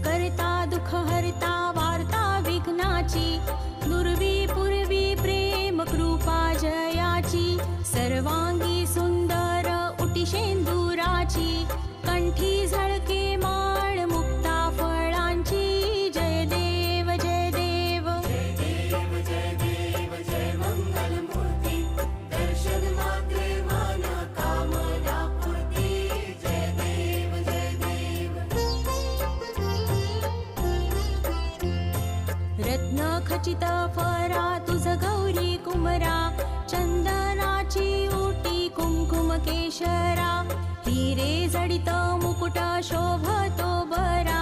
करता दुःख हरता वार्ता विघ्नाची, दुर्वी पूर्वी प्रेम कृपा जयाची, सर्वांगी सुंदर उटी शेंदुराची, कंठी झळके माळ मुक्ता फळांची, जय देव जय देव जय देव जय देव जय मंगल मूर्ती, दर्शन मात्रे मन कामना पूर्ती, जय देव जय देव. रत्न खचित फरा तुझ गौरी कुमरा, चंदनाची ओटी कुंकुम केशरा, हिरे जडित मुकुट शोभतो बरा,